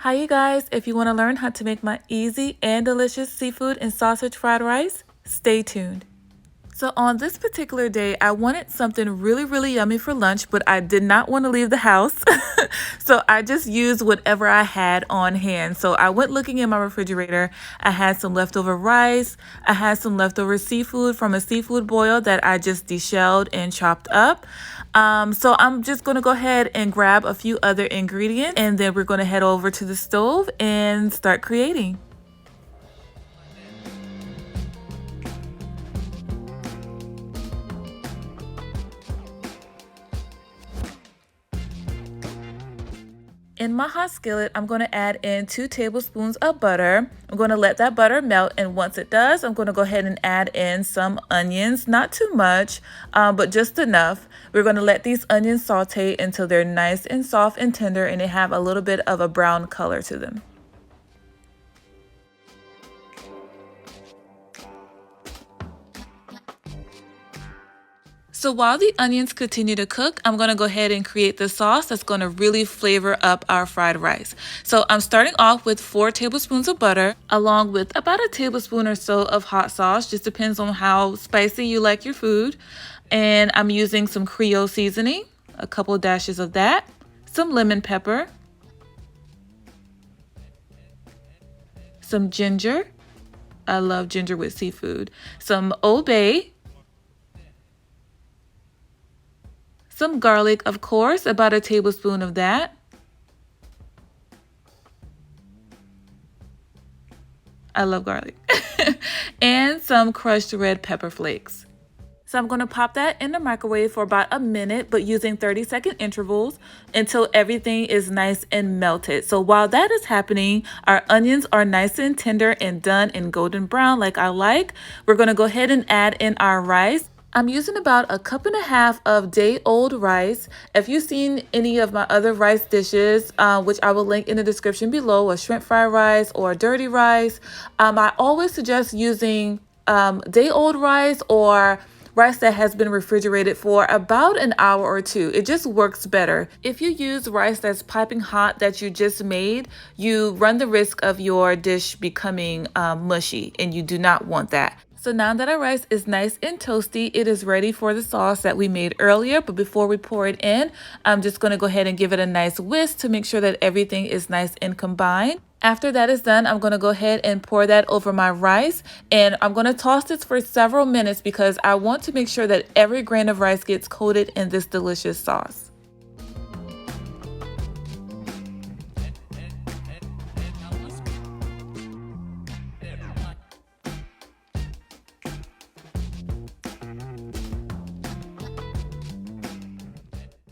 Hi you guys, if you want to learn how to make my easy and delicious seafood and sausage fried rice, stay tuned. So on this particular day, I wanted something really yummy for lunch, but I did not want to leave the house. So I just used whatever I had on hand. So I went looking in my refrigerator. I had some leftover rice. I had some leftover seafood from a seafood boil that I just deshelled and chopped up. So I'm just going to go ahead and grab a few other ingredients, and then we're going to head over to the stove and start creating. In my hot skillet, I'm going to add in 2 tablespoons of butter. I'm going to let that butter melt, and once it does, I'm going to go ahead and add in some onions, not too much, but just enough. We're going to let these onions saute until they're nice and soft and tender, and they have a little bit of a brown color to them. So while the onions continue to cook, I'm going to go ahead and create the sauce that's going to really flavor up our fried rice. So I'm starting off with 4 tablespoons of butter, along with about a tablespoon or so of hot sauce. Just depends on how spicy you like your food. And I'm using some Creole seasoning, a couple dashes of that, some lemon pepper, some ginger. I love ginger with seafood. Some Old Bay. Some garlic, of course, about a tablespoon of that. I love garlic. And some crushed red pepper flakes. So I'm going to pop that in the microwave for about a minute, but using 30-second intervals until everything is nice and melted. So while that is happening, our onions are nice and tender and done in golden brown like I like. We're going to go ahead and add in our rice. I'm using about a cup and a half of day-old rice. If you've seen any of my other rice dishes, which I will link in the description below, a shrimp fried rice or dirty rice, I always suggest using day-old rice or rice that has been refrigerated for about an hour or 2. It just works better. If you use rice that's piping hot that you just made, you run the risk of your dish becoming mushy, and you do not want that. So now that our rice is nice and toasty, it is ready for the sauce that we made earlier. But before we pour it in, I'm just going to go ahead and give it a nice whisk to make sure that everything is nice and combined. After that is done, I'm going to go ahead and pour that over my rice, and I'm going to toss this for several minutes because I want to make sure that every grain of rice gets coated in this delicious sauce.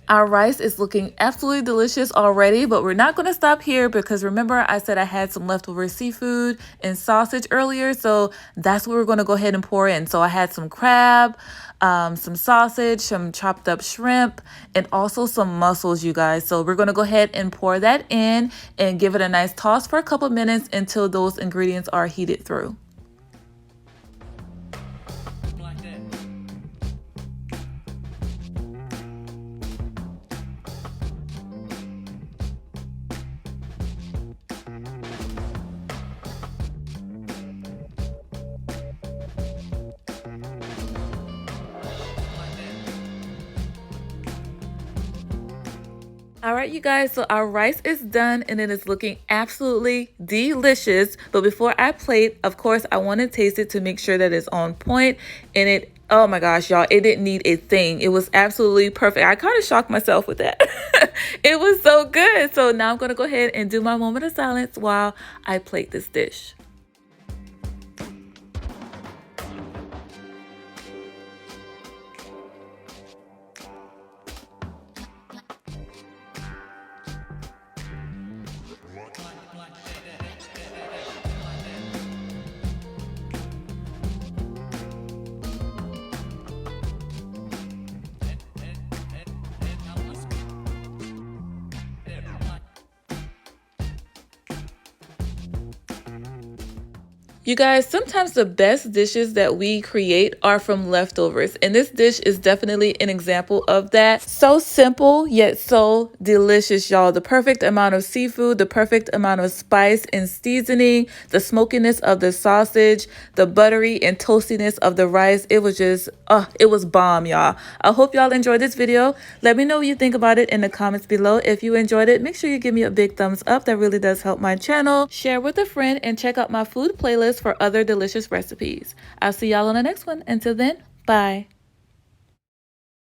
Our rice is looking absolutely delicious already, but we're not going to stop here because remember I said I had some leftover seafood and sausage earlier, so that's what we're going to go ahead and pour in. So I had some crab, some sausage, some chopped up shrimp, and also some mussels, you guys. So we're going to go ahead and pour that in and give it a nice toss for a couple minutes until those ingredients are heated through. All right, you guys, so our rice is done and it is looking absolutely delicious. But before I plate, of course, I want to taste it to make sure that it's on point. And it, oh my gosh, y'all, it didn't need a thing. It was absolutely perfect. I kind of shocked myself with that. It was so good. So now I'm going to go ahead and do my moment of silence while I plate this dish. You guys, sometimes the best dishes that we create are from leftovers, and this dish is definitely an example of that. So simple, yet so delicious, y'all. The perfect amount of seafood, the perfect amount of spice and seasoning, the smokiness of the sausage, the buttery and toastiness of the rice. It was just, it was bomb, y'all. I hope y'all enjoyed this video. Let me know what you think about it in the comments below. If you enjoyed it, make sure you give me a big thumbs up. That really does help my channel. Share with a friend and check out my food playlist for other delicious recipes. I'll see y'all on the next one. Until then, bye.